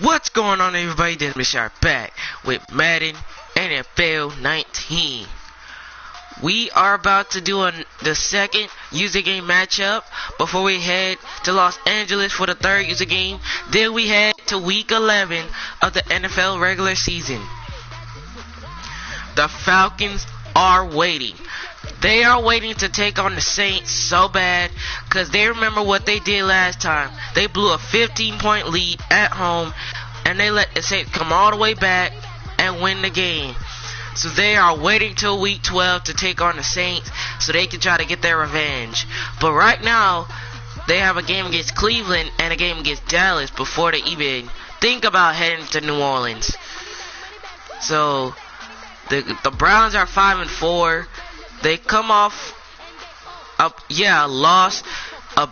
What's going on, everybody? This is Mr. back with Madden NFL 19. We are about to do the second user game matchup before we head to Los Angeles for the third user game. Then we head to week 11 of the NFL regular season. The Falcons are waiting. They are waiting to take on the Saints so bad because they remember what they did last time. They blew a 15-point lead at home and they let the Saints come all the way back and win the game. So they are waiting till week 12 to take on the Saints so they can try to get their revenge. But right now, they have a game against Cleveland and a game against Dallas before they even think about heading to New Orleans. So the Browns are 5-4. They come off a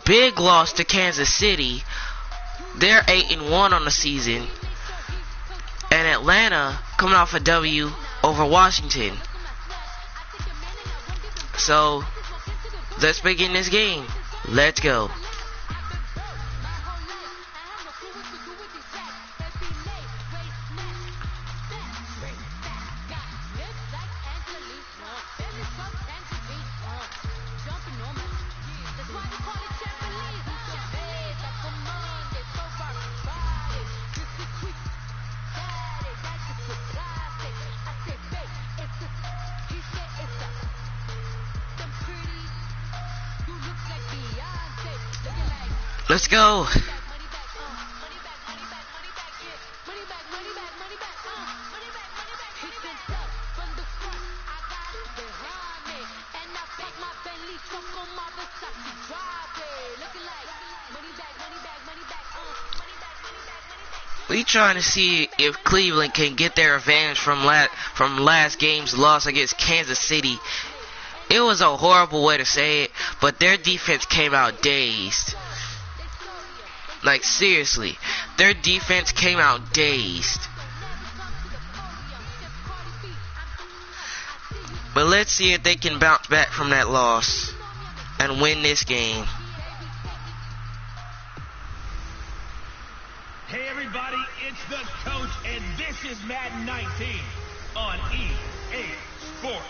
big loss to Kansas City. They're 8-1 on the season. And Atlanta coming off a W over Washington. So let's begin this game. Let's go. Let's go. We trying to see if Cleveland can get their revenge from last game's loss against Kansas City. It was a horrible way to say it, but their defense came out dazed. Like, seriously, their defense came out dazed. But let's see if they can bounce back from that loss and win this game. Hey everybody, it's the coach, and this is Madden 19 on EA Sports.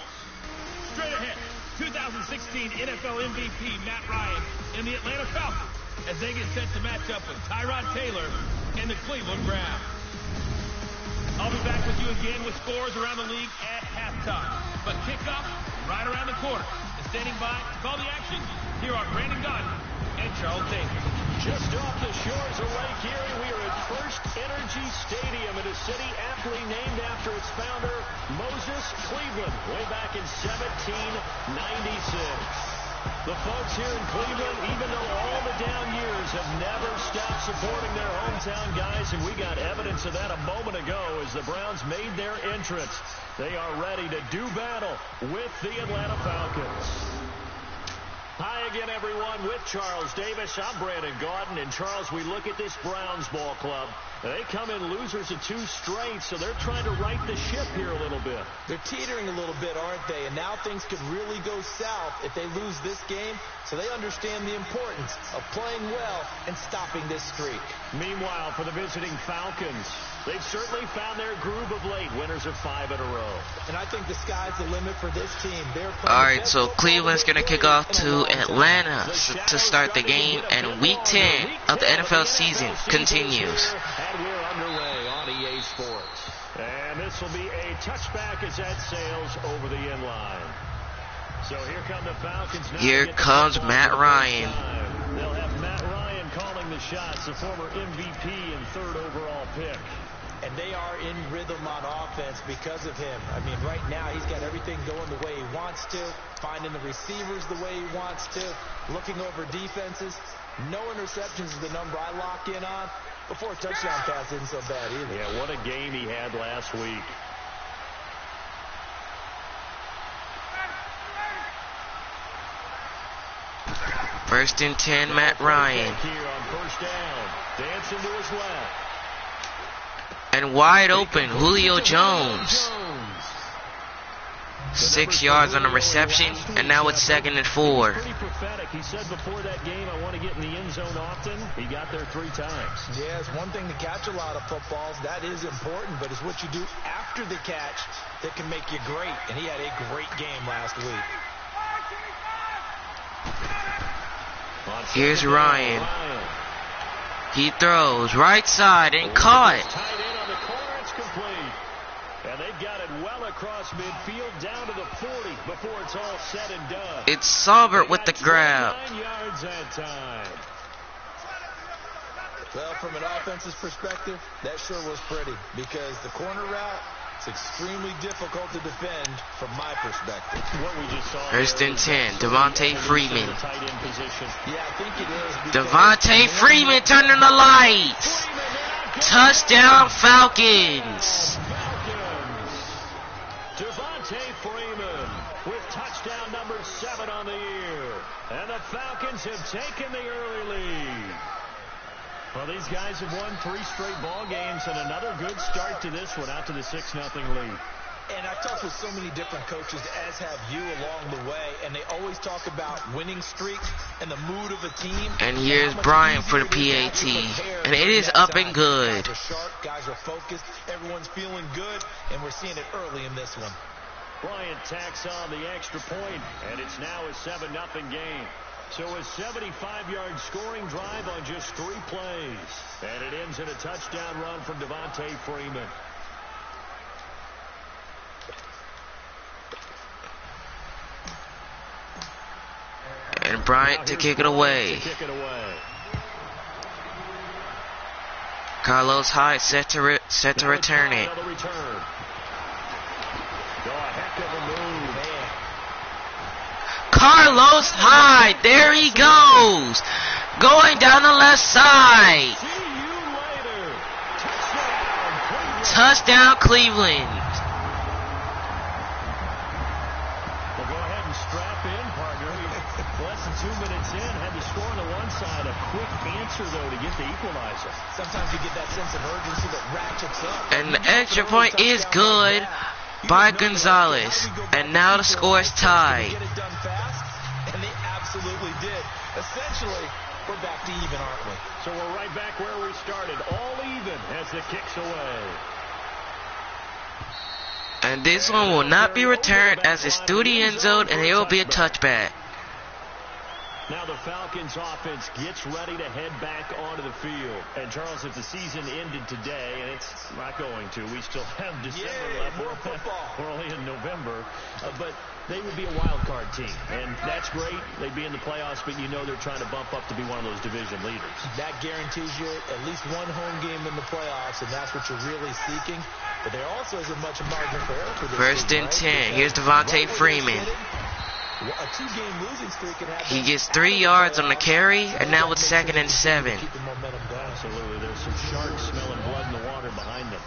Straight ahead, 2016 NFL MVP Matt Ryan and the Atlanta Falcons as they get set to match up with Tyrod Taylor and the Cleveland Browns. I'll be back with you again with scores around the league at halftime. But kickoff right around the corner. And standing by to call the action, here are Brandon Gardner and Charles Davis. Just off the shores of Lake Erie, we are at First Energy Stadium in a city aptly named after its founder, Moses Cleveland, way back in 1796. The folks here in Cleveland, even though all the down years, have never stopped supporting their hometown guys, and we got evidence of that a moment ago as the Browns made their entrance. They are ready to do battle with the Atlanta Falcons. Hi again, everyone, with Charles Davis. I'm Brandon Gaudin, and Charles, we look at this Browns ball club. They come in losers of 2 straight, so they're trying to right the ship here a little bit. They're teetering a little bit, aren't they? And now things could really go south if they lose this game, so they understand the importance of playing well and stopping this streak. Meanwhile, for the visiting Falcons, they've certainly found their groove of late, winners of 5 in a row. And I think the sky's the limit for this team. Alright, so Cleveland's going to kick off to Atlanta to start the game, and week 10 of the NFL season continues. And we're underway on EA Sports. And this will be a touchback as that sails over the end line. So here come the Falcons now. Here comes Matt Ryan. They'll have Matt Ryan calling the shots, the former MVP and 3rd overall pick. And they are in rhythm on offense because of him. I mean, right now, he's got everything going the way he wants to, finding the receivers the way he wants to, looking over defenses. No interceptions is the number I lock in on. Before a touchdown pass isn't so bad either. Yeah, what a game he had last week. First and 10, Matt Ryan. Here on first down, dancing to his left. And wide open, Julio Jones. 6 yards on the reception, and now it's 2nd and 4. Pretty prophetic. He said before that game, I want to get in the end zone often. He got there 3 times. Yeah, it's one thing to catch a lot of footballs. That is important, but it's what you do after the catch that can make you great. And he had a great game last week. Here's Ryan. He throws right side and caught. Tight end on the corner, it's complete. And they've got it well across midfield down to the 40 before it's all said and done. It's Saubert with the grab. 9 yards that time. Well, from an offensive perspective, that sure was pretty because the corner route is extremely difficult to defend from my perspective. What we just saw. 1st and 10, Devontae Freeman. Tight end position. Yeah, I think it is. Devontae Freeman turning the lights. Touchdown Falcons. Devontae Freeman with touchdown number 7 on the year. And the Falcons have taken the early lead. Well, these guys have won 3 straight ball games and another good start to this one out to the 6-0 lead. And I've talked with so many different coaches, as have you along the way, and they always talk about winning streaks and the mood of a team. And here's Brian for the PAT. And it is up and good. Guys are sharp, guys are focused, everyone's feeling good, and we're seeing it early in this one. Bryant tacks on the extra point, and it's now a 7-0 game. So a 75-yard scoring drive on just 3 plays. And it ends in a touchdown run from Devontae Freeman. And Bryant to kick it away. Carlos Hyde set to return it. Carlos Hyde, there he goes, going down the left side. Touchdown Cleveland. Well, go ahead and strap in, partner. Less than 2 minutes in, had to score on the one side. A quick answer, though, to get the equalizer. Sometimes you get that sense of urgency that ratchets up. And the extra point is good by Gonzalez. And now the score is tied. Get it done fast, and they absolutely did. Essentially, we're back to even, aren't we? So we're right back where we started, all even as the kick's away. And this one will not be returned as it's through the end zone, and it will be a touchback. Now the Falcons offense gets ready to head back onto the field. And Charles, if the season ended today, and it's not going to, we still have December left. We're only in November. But they would be a wild card team. And that's great. They'd be in the playoffs, but you know they're trying to bump up to be one of those division leaders. That guarantees you at least one home game in the playoffs, and that's what you're really seeking. But there also is a much margin for error for this 1st and 10. Here's Devontae Freeman. A 2-game losing streak can happen. He gets 3 yards on the carry, and now it's 2nd and 7. Absolutely. There's some sharks smelling blood in the water behind them.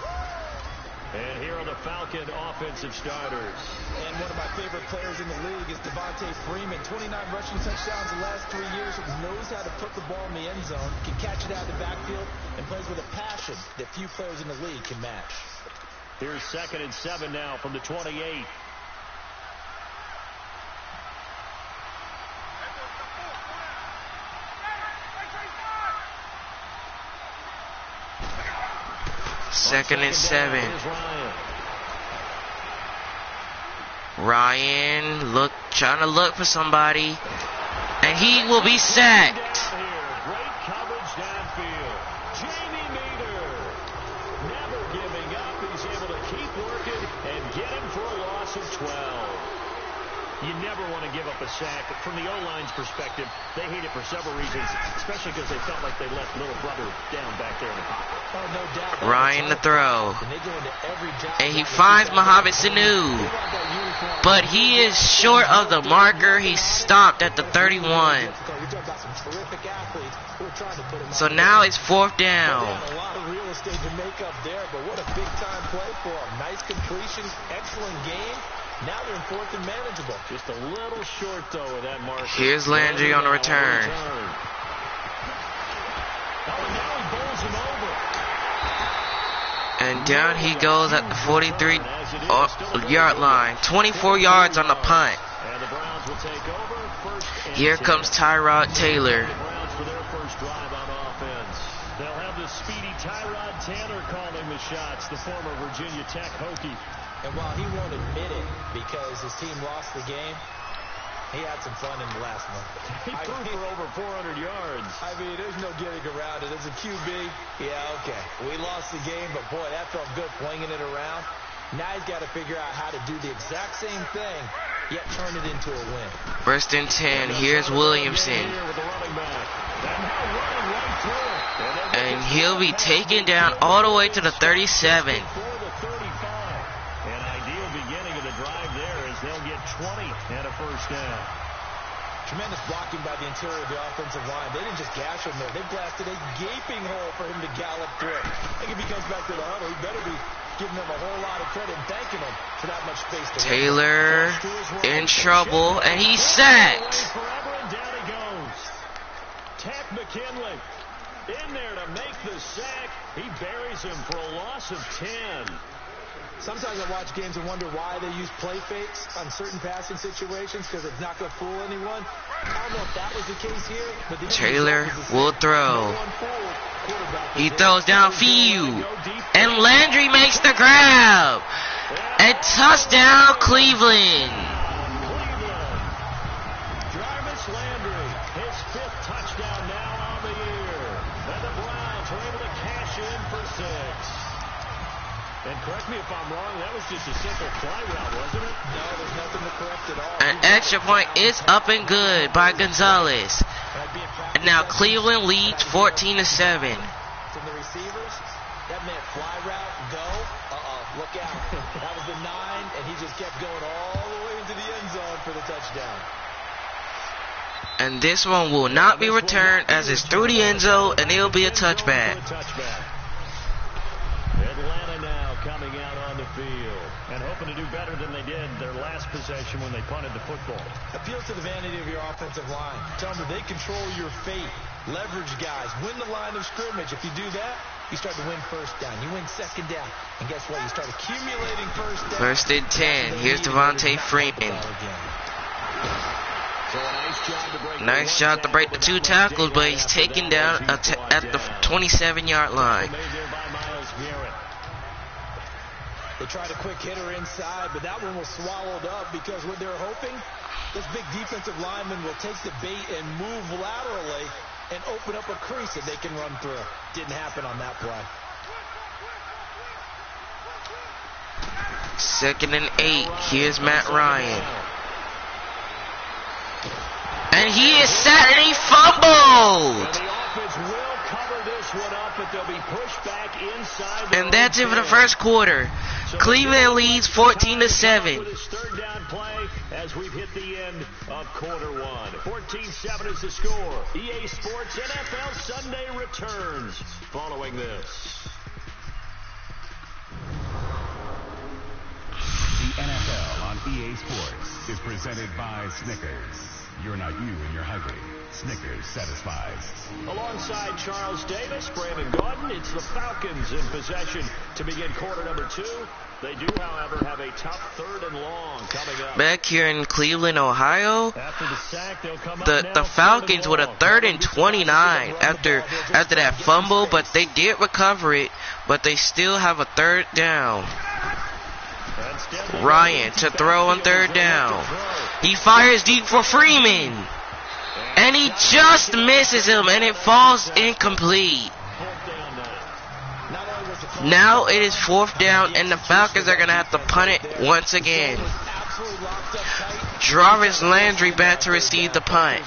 And here are the Falcon offensive starters. And one of my favorite players in the league is Devontae Freeman. 29 rushing touchdowns the last 3 years. Knows how to put the ball in the end zone, can catch it out of the backfield, and plays with a passion that few players in the league can match. Here's 2nd and 7 now from the 28. Second and 7. Ryan trying to look for somebody, and he will be sacked. Great coverage downfield. Jamie Meter never giving up. He's able to keep working and get him for a loss of 12. You never want to give up a sack. From the O-line's perspective, they hate it for several reasons, especially because they felt like they left little brother down back there in the pocket. Oh, no doubt. Ryan the throw. And he finds Mohamed Sanu. But he is short of the marker. He stopped at the 31. So now it's 4th down. A lot of real estate to make up there, but what a big-time play for him. Nice completion, excellent game. Now they're in 4th and manageable. Just a little short, though, of that marker. Here's Landry on the return. Oh, and now he bowls him over. And down he goes at the 43-yard line. 24 yards on the punt. Here comes Tyrod Taylor. They'll have the speedy Tyrod Taylor calling the shots, the former Virginia Tech Hokie. And while he won't admit it because his team lost the game, he had some fun in the last one. He threw for over 400 yards. I mean, there's no getting around it. As a QB, yeah, okay. We lost the game, but boy, that felt good flinging it around. Now he's got to figure out how to do the exact same thing, yet turn it into a win. First and 10. Here's Williamson. And he'll be taken down all the way to the 37. An ideal beginning of the drive there as they'll get 20 and a first down. Tremendous blocking by the interior of the offensive line. They didn't just gash him there. They blasted a gaping hole for him to gallop through. I think if he comes back to the huddle, he better be giving them a whole lot of credit and thanking them for that much space to Taylor in trouble, and he's sacked. Forever, and down he goes. Tack McKinley in there to make the sack. He buries him for a loss of 10. Sometimes I watch games and wonder why they use play fakes on certain passing situations because it's not going to fool anyone. I don't know if that was the case here, but the Taylor will throw. He throws downfield, and Landry makes the grab. And touchdown, Cleveland. Jarvis Landry, his 5th touchdown now on the year. And the Browns are able to cash in for 6. And correct me if I'm wrong, that was just a simple fly route, wasn't it? No, there's nothing to correct at all. An extra point is up and good by Gonzalez. And now Cleveland leads 14-7. From the receivers, that meant fly route, go. Look out. That was the 9, and he just kept going all the way into the end zone for the touchdown. And this one will not be returned as it's through the end zone, and it'll be a touchback. Atlanta now coming out on the field and hoping to do better than they did their last possession when they punted the football. Appeal to the vanity of your offensive line. Tell them they control your fate. Leverage guys. Win the line of scrimmage. If you do that, you start to win first down. You win second down. And guess what? You start accumulating first down. First and 10. Here's Devontae Freeman. Nice job to break the 2 tackles, but he's taken down at the 27-yard line. They tried a quick hitter inside, but that one was swallowed up because what they're hoping, this big defensive lineman will take the bait and move laterally and open up a crease that they can run through. Didn't happen on that play. 2nd and 8. Here's Matt Ryan. And he is sacked and he fumbled. And the offense will cover this one up, but they'll be pushed back inside. And that's it for the first quarter. Cleveland leads 14-7. With his 3rd down play as we've hit the end of quarter 1. 14-7 is the score. EA Sports NFL Sunday returns following this. The NFL on EA Sports is presented by Snickers. You're not you when you're hungry. Snickers satisfies. Alongside Charles Davis, Brandon Gordon, it's the Falcons in possession to begin quarter number 2. They do, however, have a tough 3rd and long coming up. Back here in Cleveland, Ohio, After the sack, they'll come the Falcons with a 3rd and 29 after that fumble, but they did recover it, but they still have a 3rd down. Ryan to throw on 3rd down. He fires deep for Freeman. And he just misses him, and it falls incomplete. Now it is 4th down, and the Falcons are going to have to punt it once again. Jarvis Landry back to receive the punt.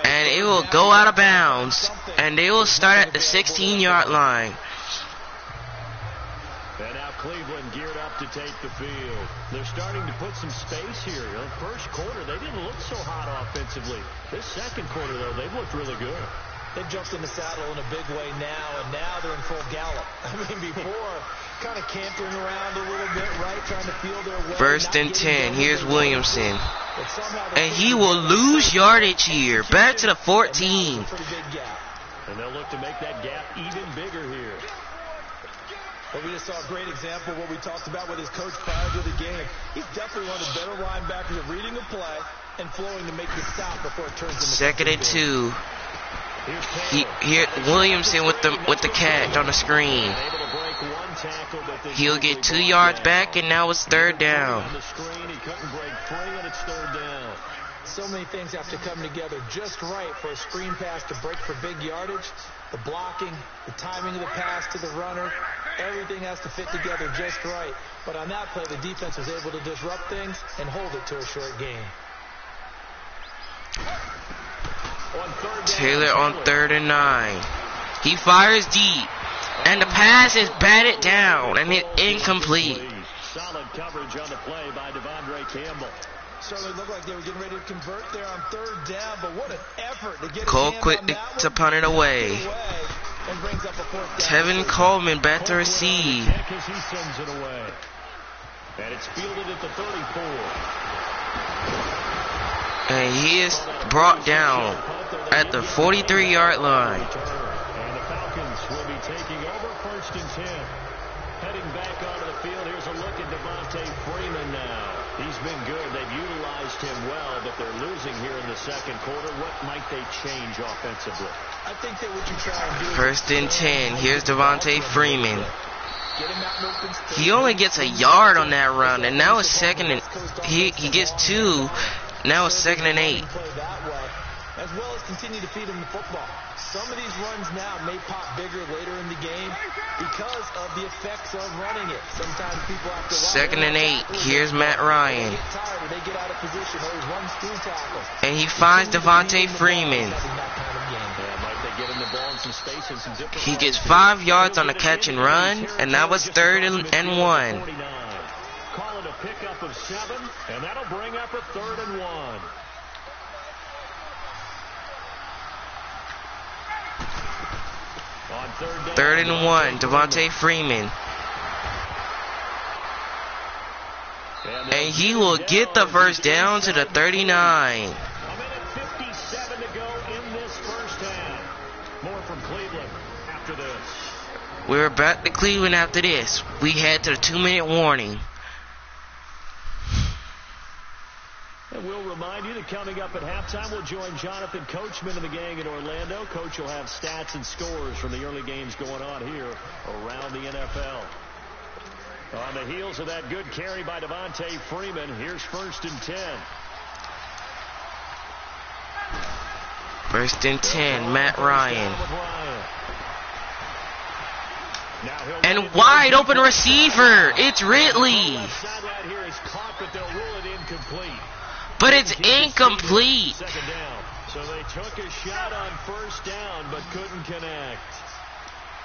And it will go out of bounds, and they will start at the 16-yard line. And now Cleveland geared up to take the field. They're starting to put some space here. In the first quarter, they didn't look so hot offensively. This second quarter, though, they've looked really good. They've jumped in the saddle in a big way now, and now they're in full gallop. I mean, before, kind of cantering around a little bit, right, trying to feel their way. 1st and 10. Here's Williamson. And he will lose yardage here. Back to the 14. And they'll look to make that gap even bigger here. Well, we just saw a great example of what we talked about with his coach prior to the game. He's definitely one of the better linebackers at reading the play and flowing to make the stop before it turns into 2nd and 2. Here Williamson with the catch on the screen. He'll get 2 yards back, and now it's 3rd down. So many things have to come together just right for a screen pass to break for big yardage. The blocking, the timing of the pass to the runner, everything has to fit together just right. But on that play, the defense was able to disrupt things and hold it to a short gain. Taylor on 3rd and 9. He fires deep, and the pass is batted down, and it's incomplete. Solid coverage on the play by Devondre Campbell. Certainly looked like they were getting ready to convert there on 3rd down, but what an effort to get Cole quick to punt it away. Tevin Coleman back to receive. As he sends it away. And it's fielded at the 34. And he is brought down at the 43-yard line. And the Falcons will be taking over 1st and 10. Heading back onto the field, here's a look at Devontae Freeman now. He's been good. They've utilized him well, but they're losing here in the 2nd quarter. What might they change offensively? I think that what you try and do 1st and 10. Here's Devontae Freeman. He only gets a yard on that run, and now it's 2nd and he gets 2. Now it's 2nd and 8. As well as continue to feed him the football. Some of these runs now may pop bigger later in the game because of the effects of running it. Sometimes people have to 2nd and 8. Here's Matt Ryan. They get out of position or he runs through tackles. And he finds Devontae Freeman. He gets 5 yards on the catch and run, and that was 3rd and 1. Call it a pickup of 7, and that'll bring up a 3rd and 1. On 3rd and 1, Devontae Freeman. And he will get the 1st down to the 39. A minute 57 to go in this 1st half. More from Cleveland after this. We're back to Cleveland after this. We head to the 2-minute warning. And we'll remind you that coming up at halftime, we'll join Jonathan Coachman and the gang in Orlando. Coach will have stats and scores from the early games going on here around the NFL. On the heels of that good carry by Devontae Freeman, here's 1st and 10. 1st and 10, Matt Ryan. And wide open receiver. It's Ridley. But it's incomplete. So they took a shot on 1st down, but couldn't connect.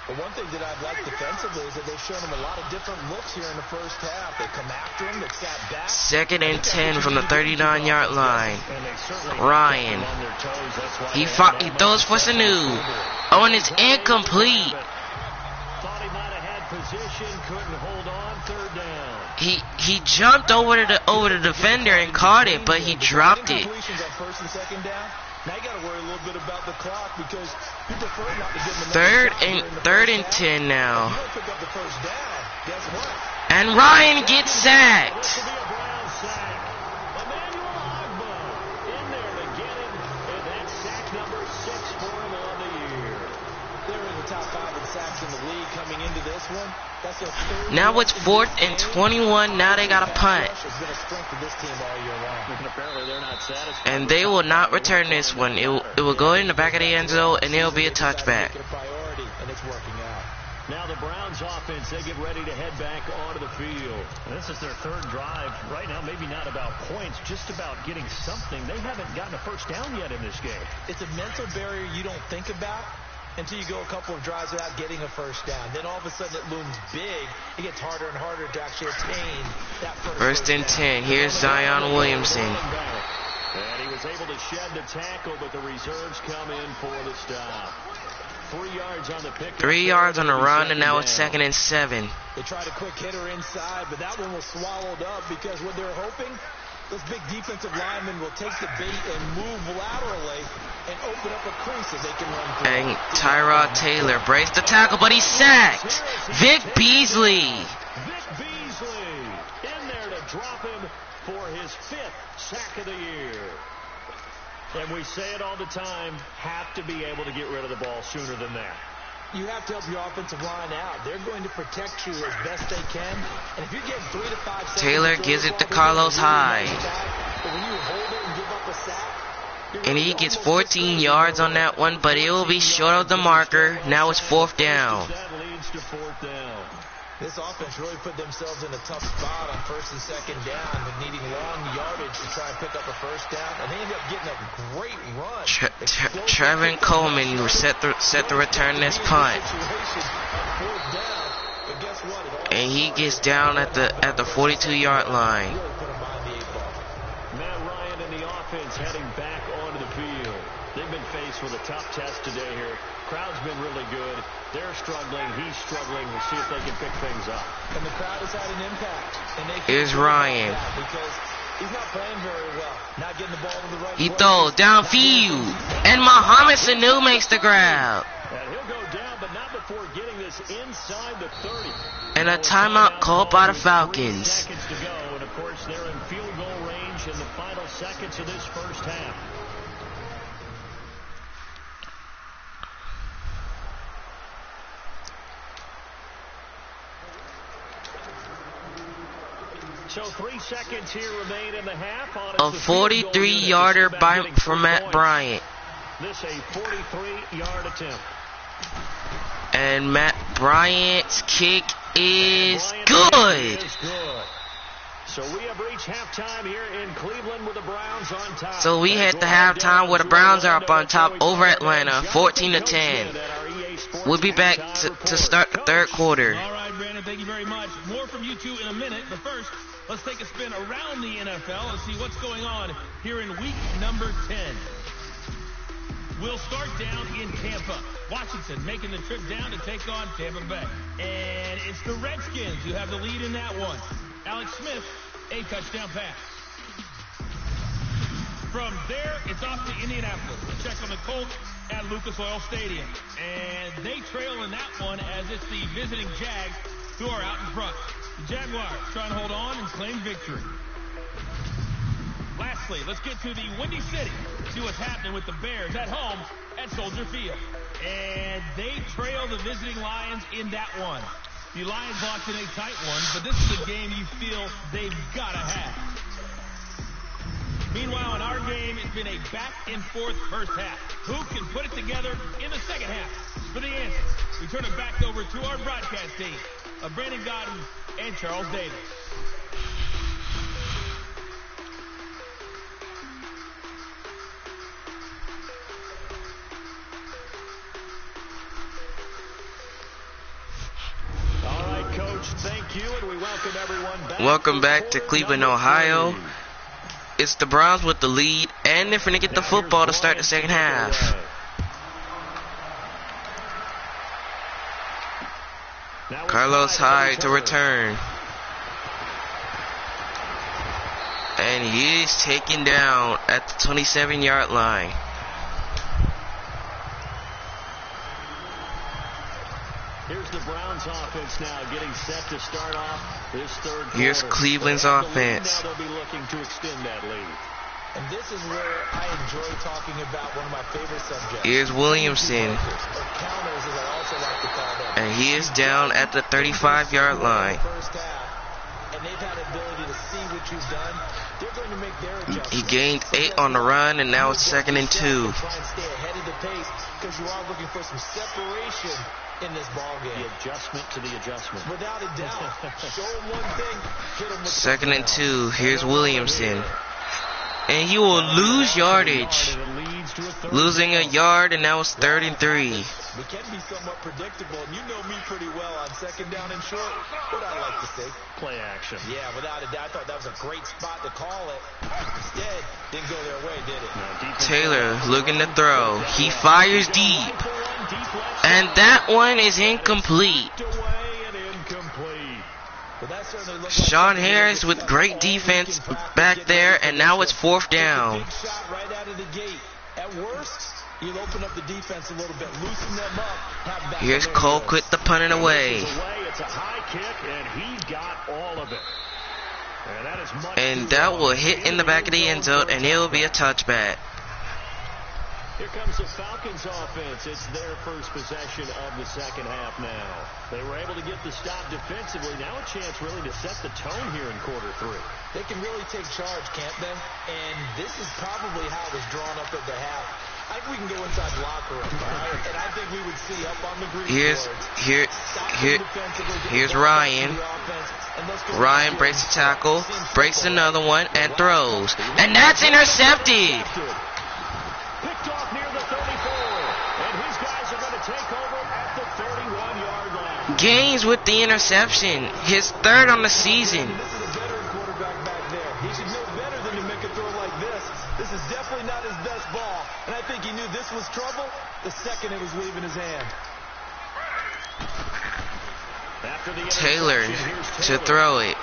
But one thing that I've liked defensively is that they've shown him a lot of different looks here in the 1st half. They come after him, they sat back. 2nd and 10 from the 39-yard line. Ryan. He throws for Sanu. Oh, and it's incomplete. Thought he might have had position, couldn't hold on, 3rd down. He jumped over the defender and caught it, but he dropped it. Now you got to worry a little bit about the clock because you prefer not to give them 3rd and 10 now. And Ryan gets sacked. Now it's 4th and 21. Now they got a punt. And they will not return this one. It will go in the back of the end zone, and it'll be a touchback. Now the Browns offense, they get ready to head back onto the field. This is their 3rd drive. Right now, maybe not about points, just about getting something. They haven't gotten a 1st down yet in this game. It's a mental barrier you don't think about until you go a couple of drives without getting a 1st down. Then all of a sudden it looms big. It gets harder and harder to actually attain that 1st and 10. Here's Zion Williamson. And he was able to shed the tackle, but the reserves come in for the stop. 3 yards on the pick. 3 yards on the run, and now it's 2nd and 7. They tried a quick hitter inside, but that one was swallowed up because what they're hoping, those big defensive linemen will take the bait and move laterally and open up a crease that they can run through. And Tyrod Taylor breaks the tackle, but he's sacked. Vic Beasley. Vic Beasley in there to drop him for his 5th sack of the year. And we say it all the time, have to be able to get rid of the ball sooner than that. You have to help your offensive line out. They're going to protect you as best they can. And if you're getting 3 to 5 seconds, Taylor gives it to Carlos Hyde. But when you hold it and give up a sack, And he gets 14 yards on that one, but it will be short of the marker. Now it's 4th down. That leads to 4th down. this offense really put themselves in a tough spot on 1st and 2nd down, with needing long yardage to try and pick up a 1st down, and they ended up getting a great run. Trevin Coleman set the return this punt, and he gets down at the 42-yard line. Matt Ryan and the offense heading back onto the field. They've been faced with a tough test today here. Crowd's been really good. They're struggling. He's struggling. We'll see if they can pick things up. And the crowd has had an impact. And they Here's Ryan. Because he's not playing very well. Not getting the ball to the right He place. throws downfield, and Mohamed Sanu makes the grab. And he'll go down, but not before getting this inside the 30. And a timeout called by the 3 Falcons. seconds to go, and of course they're in field goal range in the final seconds of this first half. So 3 seconds here remain in the half. A 43-yarder for Matt Bryant. This a 43-yard attempt. And Matt Bryant's kick is good. So we have reached halftime here in Cleveland with the Browns on top. So we head to halftime where the Browns are up on top over Atlanta, 14-10. We'll be back to start the 3rd quarter. All right, Brandon, thank you very much. More from you two in a minute, but first, let's take a spin around the NFL and see what's going on here in week number 10. We'll start down in Tampa. Washington making the trip down to take on Tampa Bay. And it's the Redskins who have the lead in that one. Alex Smith, a touchdown pass. From there, it's off to Indianapolis to check on the Colts at Lucas Oil Stadium. And they trail in that one as it's the visiting Jags who are out in front. The Jaguars trying to hold on and claim victory. Lastly, let's get to the Windy City. See what's happening with the Bears at home at Soldier Field. And they trail the visiting Lions in that one. The Lions locked in a tight one, but this is a game you feel they've got to have. Meanwhile, in our game, it's been a back-and-forth first half. Who can put it together in the second half? For the answer, we turn it back over to our broadcast team of Brandon Godden and Charles Davis. All right, Coach, thank you, and we welcome everyone back. Welcome back to Cleveland, Ohio. It's the Browns with the lead, and they're finna get the football to start the second half. Carlos Hyde to return. And he is taken down at the 27-yard line. Here's the Browns offense now getting set to start off this 3rd quarter. Here's Cleveland's offense. Now they'll be looking to extend that lead. And this is where I enjoy talking about one of my favorite subjects. Here's Williamson. Or counters, as I also like to call them. And he is down at the 35-yard line. First half, and they've had the ability to see what you've done. They're going to make their adjustments. He gained 8 on the run, and now it's 2nd and 2. Try and stay ahead of the pace, because you are looking for some separation in this ball game. The adjustment to the adjustment. Without a doubt. Show them one thing, hit them with 2nd and 2. Here's Williamson. And he will lose yardage. Losing a yard, and now it's 3rd and 3. We can be somewhat predictable, and you know me pretty well on 2nd down and short. What I like to say. Play action. Yeah, without a doubt. I thought that was a great spot to call it. Instead, didn't go their way, did it? Taylor looking to throw. He fires deep. And that one is incomplete. Sean Harris with great defense back there, and now it's 4th down. Big shot right out of the gate. At worst, defense a little bit, loosen them up. Here's Colquitt the punting away. It's a high kick, and he got all of it. And that will hit in the back of the end zone, and it will be a touchback. Here comes the Falcons offense. It's their first possession of the second half now. They were able to get the stop defensively. Now a chance really to set the tone here in quarter three. They can really take charge, can't they? And this is probably how it was drawn up at the half. I think we can go inside the locker room, right? And I think we would see up on the green here's Ryan. Ryan breaks the tackle, breaks another one, and throws. And that's intercepted. Picked off near the 34, and his guys are going to take over at the 31-yard line. Gaines with the interception, his third on the season. This is a veteran quarterback back there. He should know better than to make a throw like this. This is definitely not his best ball, and I think he knew this was trouble the second it was leaving his hand. Taylor to throw it.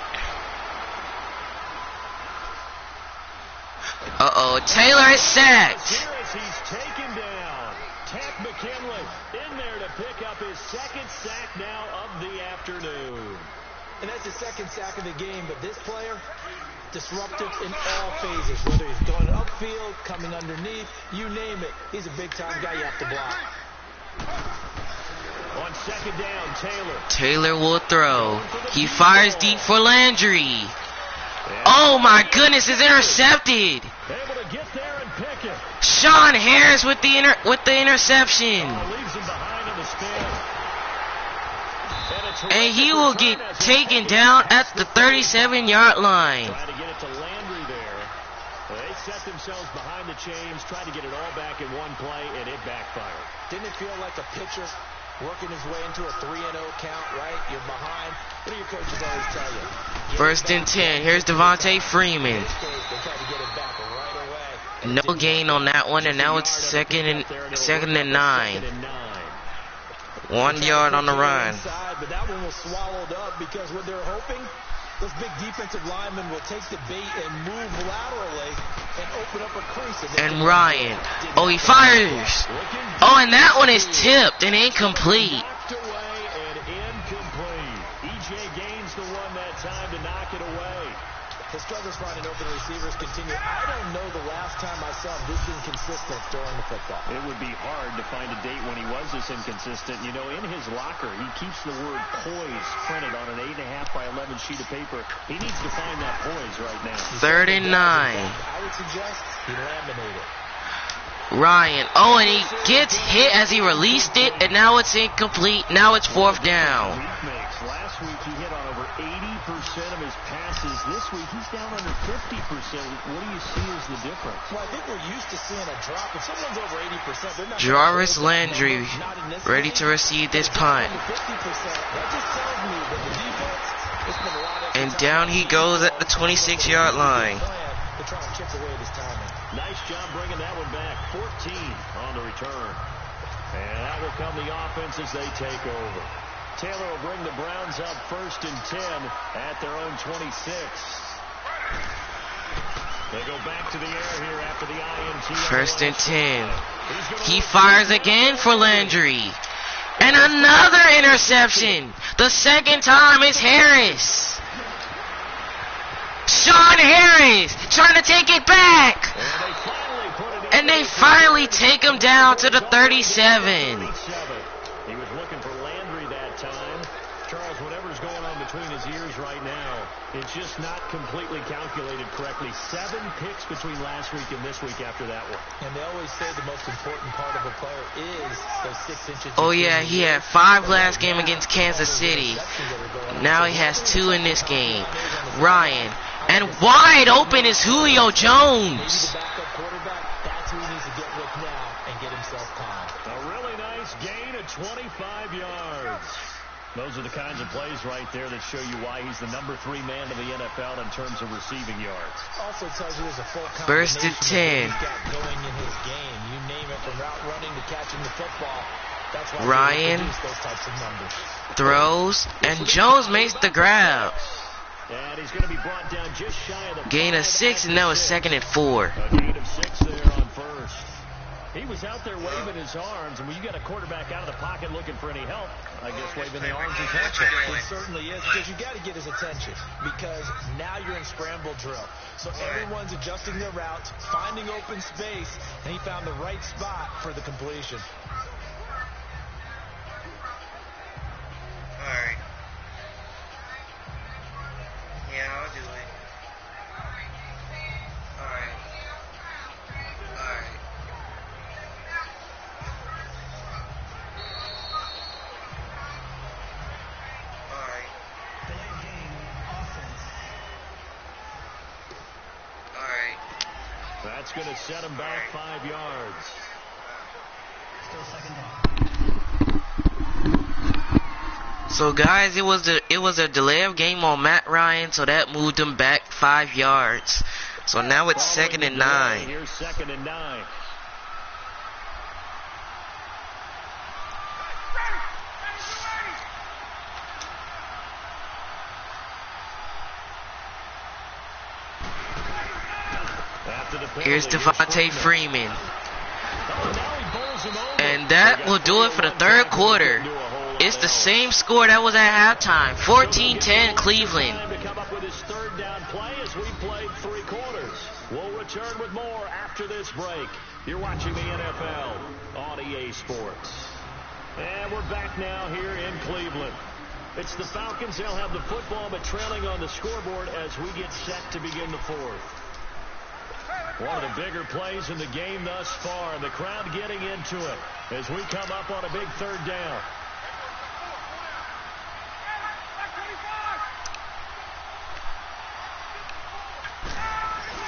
Taylor is sacked. He's taken down. Ted McKinley in there to pick up his second sack now of the afternoon. And that's his second sack of the game, but this player, disruptive in all phases, whether he's going upfield, coming underneath, you name it. He's a big-time guy you have to block. On second down, Taylor will throw. He fires deep for Landry. Oh my goodness, it's intercepted. Able to get there and pick it. Sean Harris with the interception. Leaves him behind in the spin. And he will get taken down at the 37-yard line. Trying to get it to Landry there. They set themselves behind the chains, tried to get it all back in one play, and it backfired. Didn't it feel like a pitcher working his way into a 3-0 count, right? You're behind. What do your coaches always tell you? First and 10. Here's Devontae Freeman. They try to get it back right away. No gain on that one, and now it's second and 9. 1 yard on the run. But that one was swallowed up because what they're hoping, those big defensive linemen will take the bait and move laterally and open up a crease. And Ryan. Oh, he fires. Oh, and that one is tipped and incomplete. Knocked away and incomplete. E.J. Gaines the one that time to knock it away. The struggles finding open receivers continue. I don't know the last time I saw him this inconsistent throwing the football. It would be hard to find a date when he was this inconsistent. You know, in his locker, he keeps the word poise printed on an 8.5 by 11 sheet of paper. He needs to find that poise right now. 3rd and 9. I would suggest he laminated. Ryan. Oh, and he gets hit as he released it, and now it's incomplete. Now it's 4th down. Last week he hit on over 80% of his passes. This week he's down under 50%. What do you see as the difference? Well, I think we're used to seeing a drop. If someone's over 80%, they're not. Jarvis Landry ready to receive this punt. And down he goes at the 26-yard line. Nice job bringing that one back. 14 on the return. And that will come the offense as they take over. Taylor will bring the Browns up 1st and 10 at their own 26. They go back to the air here after the INT. 1st and 10. He fires again for Landry. And another interception. The second time is Harris. Sean Harris trying to take it back. And they finally take him down to the 37. He was looking for Landry that time. Charles, whatever's going on between his ears right now, it's just not completely calculated correctly. 7 picks between last week and this week after that one. And they always say the most important part of a player is those 6 inches. Oh yeah, he had 5 last game against Kansas City. Now he has 2 in this game. Ryan. And wide open is Julio Jones. That's who he needs to get with now and get himself calm. A really nice gain of 25 yards. Those are the kinds of plays right there that show you why he's the number 3 man of the NFL in terms of receiving yards. Also tells you there's a full First and 10. he's got going in his game. You name it, from route running to catching the football. That's why Ryan those types of numbers. throws, and Jones makes the grab. And he's going to be brought down just shy of the Gain of 6, and now it's 2nd and 4. A gain of 6 there on first. He was out there waving his arms, and when you got a quarterback out of the pocket looking for any help, I guess waving the arms is helpful. It certainly is, because you got to get his attention, because now you're in scramble drill. So everyone's adjusting their routes, finding open space, and he found the right spot for the completion. All right. Yeah, I'll do it. All right. All right. That's going to set him back 5 yards. Still second down. So guys, it was a delay of game on Matt Ryan, so that moved him back 5 yards. So now it's second and 9. Here's second and 9. Here's Devontae Freeman. And that will do it for the third quarter. It's the same score that was at halftime. 14-10 Cleveland. To come up with his third down play as we played 3 quarters. We'll return with more after this break. You're watching the NFL on EA Sports. And we're back now here in Cleveland. It's the Falcons. They'll have the football, but trailing on the scoreboard as we get set to begin the fourth. One of the bigger plays in the game thus far, and the crowd getting into it as we come up on a big third down.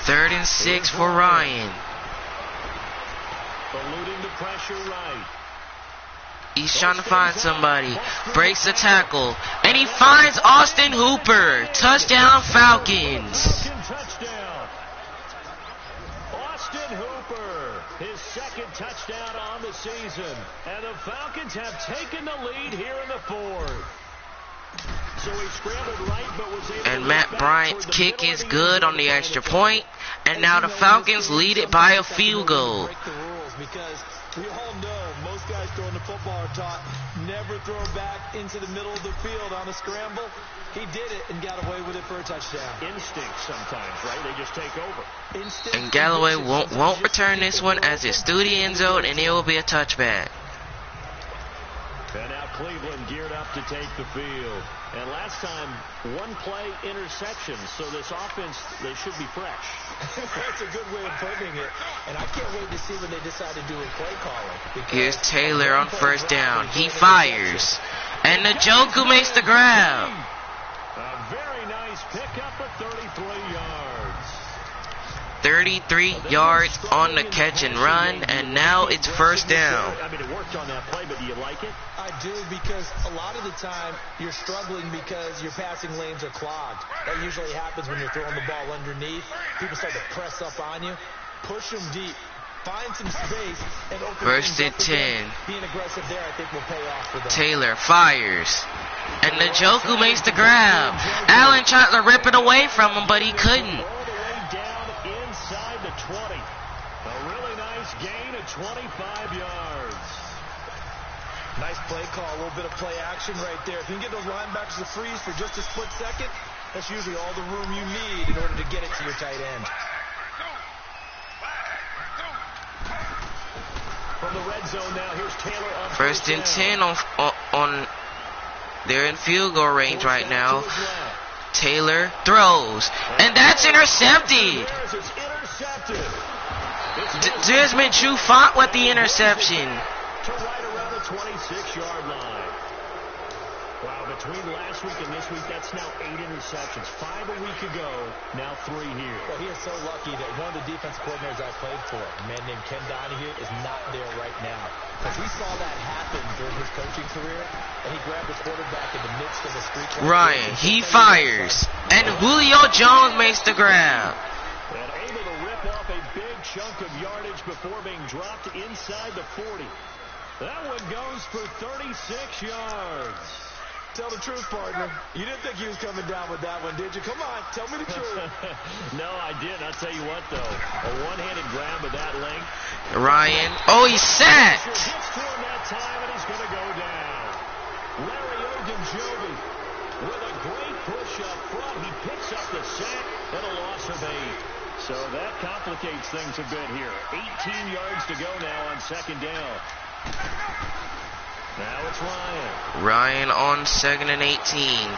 Third and 6 for Ryan. Eluding the pressure right. He's trying to find somebody. Breaks the tackle. And he finds Austin Hooper. Touchdown Falcons. Touchdown. Austin Hooper, his second touchdown on the season. And the Falcons have taken the lead here in the fourth. So he scrambled right, but was able and to Matt Bryant's kick is good on the extra point. And now the Falcons lead it by a field goal. Break the rules, because we all know most guys throwing the football are taught never throw back into the middle of the field on a scramble. He did it and got away with it for a touchdown. Instinct sometimes, right? They just take over. Instinct And Galloway won't return this one as it's through the end zone, and it will be a touchback. And now Cleveland geared up to take the field. And last time, 1 play interception. So this offense, they should be fresh. That's a good way of putting it. And I can't wait to see when they decide to do a play calling. Here's Taylor on first down. He fires. And Njoku makes the grab. A very nice pickup of 33 yards. 33 yards on the catch and run, and now it's first down. I mean, it worked on that play, but do you like it? I do, because a lot of the time you're struggling because your passing lanes are clogged. That usually happens when you're throwing the ball underneath. People start to press up on you. Push them deep. Find some space and open First things and up again. 10. Being aggressive there, I think, will pay off for them. Taylor fires. And Njoku makes the grab. Allen tried to rip it away from him, but he couldn't. All the way down inside the 20. A really nice gain of 25 yards. Nice play call, a little bit of play action right there. If you can get those linebackers to freeze for just a split second, that's usually all the room you need in order to get it to your tight end. From the red zone now, here's Taylor on First and 10 on they're in field goal range right now. Taylor throws, and that's intercepted. Desmond True fought with the interception. To right around the 26-yard line. Wow, between last week and this week, that's now 8 interceptions. 5 a week ago, now 3 here. Well, he is so lucky that one of the defense coordinators I played for, a man named Ken Donahue, is not there right now. Because he saw that happen during his coaching career, and he grabbed the quarterback in the midst of a streak. Ryan, he fires, and Julio Jones makes the grab. And able to rip off a big chunk of yardage before being dropped inside the 40. That one goes for 36 yards. Tell the truth, partner. You didn't think he was coming down with that one, did you? Come on, tell me the truth. No, I didn't. I'll tell you what, though. A one-handed grab of that length. Ryan. Oh, he's sacked. Gets to him that time, and he's going to go down. Larry Ogunjobi with a great push up front. He picks up the sack and a loss of 8. So that complicates things a bit here. 18 yards to go now on second down. Now it's Ryan. Ryan on 2nd and 18.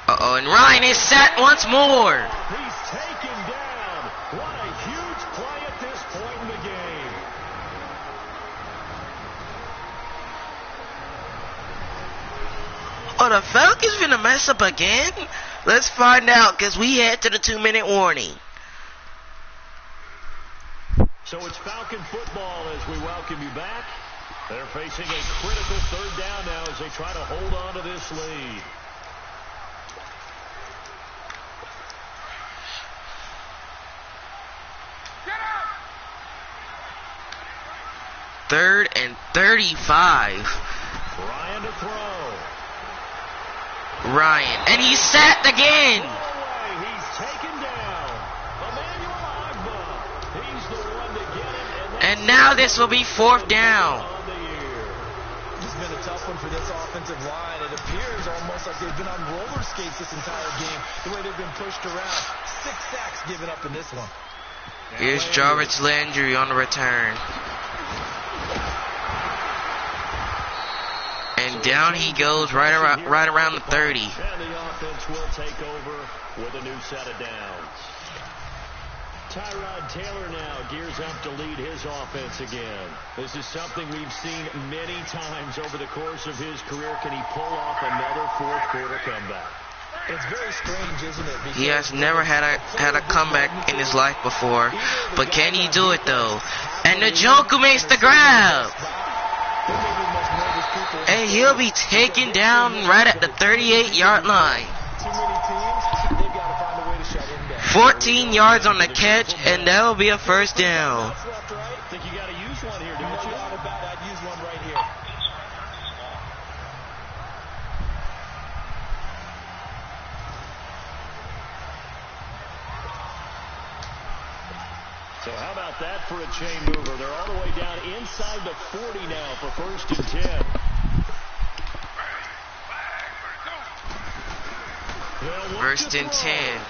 Uh-oh, and Ryan is sacked once more. He's taken down. What a huge play at this point in the game. Oh, the Falcons finna mess up again? Let's find out, because we head to the 2-minute warning. So it's Falcon football as we welcome you back. They're facing a critical third down now as they try to hold on to this lead. Third and 35. Ryan to throw. Ryan, and he's sacked again. He's taken down. Emmanuel Agba. He's the one to get him. And now this will be 4th down. It's been a tough one for this offensive line. It appears almost like they've been on roller skates this entire game, the way they've been pushed around. 6 sacks given up in this one. Here's Jarvis Landry on the return. And down he goes right around the 30. And the offense will take over with a new set of downs. Tyrod Taylor now gears up to lead his offense again. This is something we've seen many times over the course of his career. Can he pull off another fourth quarter comeback? It's very strange, isn't it? He has never had a comeback in his life before, but can he do it though? And the Joker makes the grab. And he'll be taken down right at the 38-yard line. 14 yards on the catch, and that'll be a first down. Think you got to use one here, don't you? I'd use one right here. So how about that for a chain mover? They're all the way down inside the 40 now for 1st and 10. First and 10.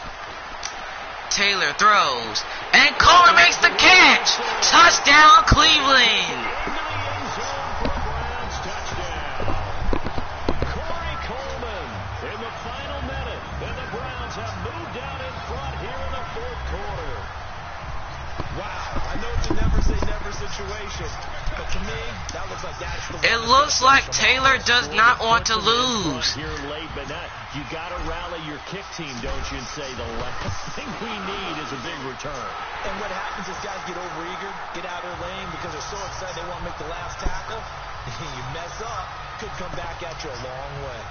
Taylor throws. And Coleman makes the catch. Touchdown, Cleveland. Corey Coleman in the final minute. And the Browns have moved down in front here in the 4th quarter. Wow, I know it's a never-say-never situation, but to me, that looks like that's the It looks like Taylor does not want to lose. Here late, but not. You got to rally your kick team, don't you, and say the last thing we need is a big return. And what happens is guys get overeager, get out of their lane because they're so excited they want to make the last tackle. You mess up, could come back at you a long way.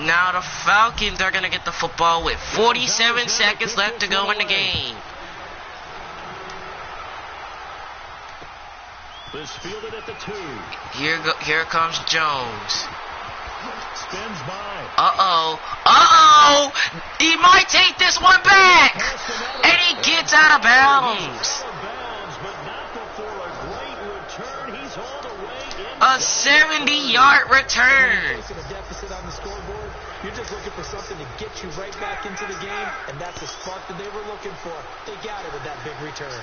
Now the Falcons are going to get the football with 47 seconds left to go in the game. This fielded at the 2. Here comes Jones. Spins by. Uh-oh. He might take this one back. And he gets out of bounds. A 70-yard return. You're just looking for something to get you right back into the game, and that's the spark that they were looking for. They got it with that big return.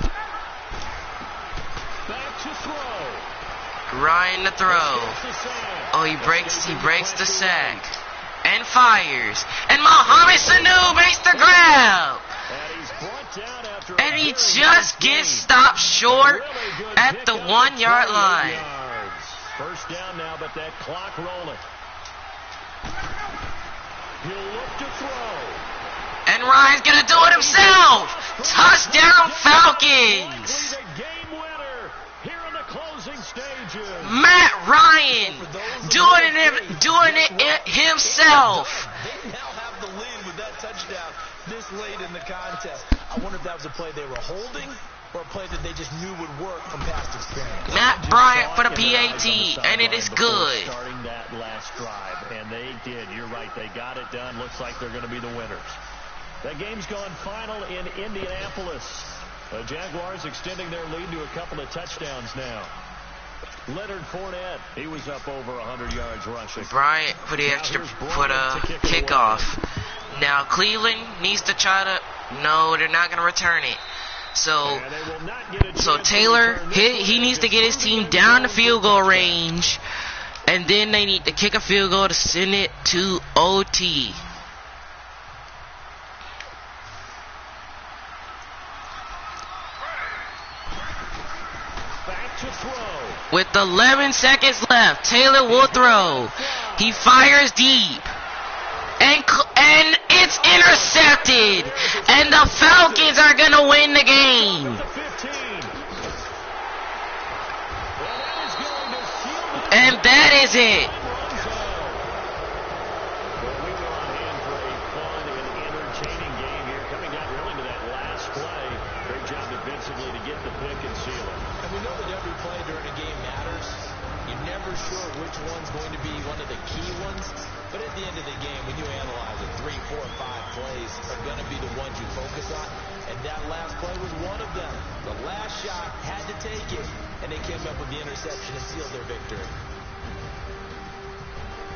Back to throw. Ryan to throw. Oh, he breaks the sack. And fires. And Mohamed Sanu makes the grab. And he just gets stopped short at the 1-yard line. First down now, but that clock rolling. He'll look to throw. And Ryan's going to do it himself. Touchdown Falcons. Matt Ryan doing it himself. They now have the lead with that touchdown this late in the contest. I wonder if that was a play they were holding or a play that they just knew would work from past experience. Matt Bryant for the PAT, and it is good. Starting that last drive, and they did. You're right. They got it done. Looks like they're going to be the winners. That game's gone final in Indianapolis. The Jaguars extending their lead to a couple of touchdowns now. Leonard Fournette, he was up over 100 yards rushing. Bryant for the extra, for the kickoff. Now Cleveland needs to try to. No, they're not going to return it. So Taylor, he needs to get his team down to field goal range, and then they need to kick a field goal to send it to OT. Back to throw. With 11 seconds left, Taylor will throw. He fires deep. And it's intercepted. And the Falcons are going to win the game. And that is it. We were on hand for a fun and entertaining game here. Coming down really to that last play. Great job defensively to get the pick and seal it. And we know that every play during a game matters. You're never sure which one's going to be one of the key ones. But at the end of the game, when you analyze it, 3, 4, 5 plays are going to be the ones you focus on. And that last play was one of them. The last shot had to take it, and they came up with the interception and sealed their victory.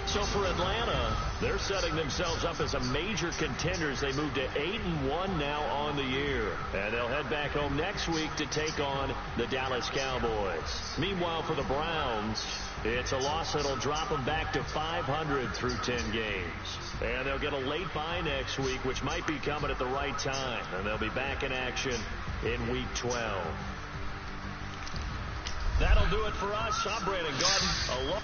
So for Atlanta, they're setting themselves up as a major contender as they move to 8-1 now on the year. And they'll head back home next week to take on the Dallas Cowboys. Meanwhile, for the Browns, it's a loss that'll drop them back to 500 through 10 games. And they'll get a late bye next week, which might be coming at the right time. And they'll be back in action in Week 12. That'll do it for us. I'm Brandon Garden.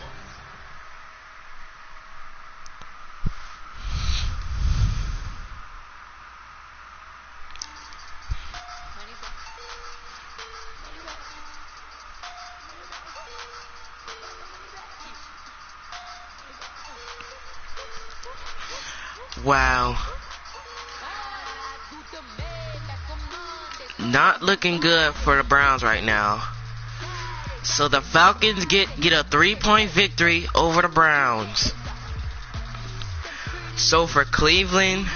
Wow. Not looking good for the Browns right now. So the Falcons get a 3-point victory over the Browns. So for Cleveland,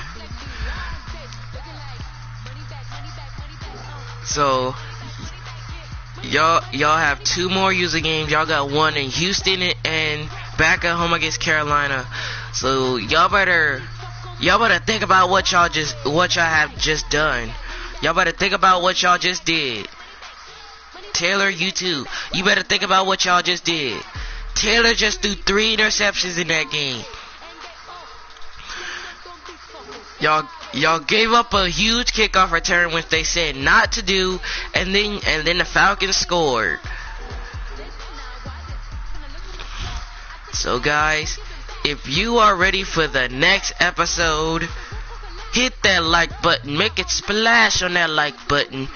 so y'all have 2 more user games. Y'all got one in Houston and back at home against Carolina. So y'all better think about what y'all have just done. Y'all better think about what y'all just did. Taylor, you too. You better think about what y'all just did. Taylor just threw 3 interceptions in that game. Y'all gave up a huge kickoff return which they said not to do, and then the Falcons scored. So guys, if you are ready for the next episode, hit that like button, make it splash on that like button,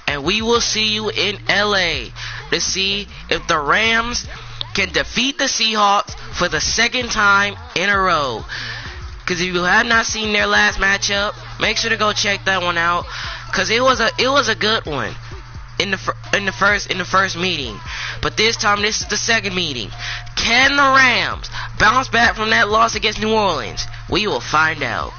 and we will see you in LA to see if the Rams can defeat the Seahawks for the 2nd time in a row. Because if you have not seen their last matchup, make sure to go check that one out, because it was a good one in the first meeting. But this time, this is the 2nd meeting. Can the Rams bounce back from that loss against New Orleans? We will find out.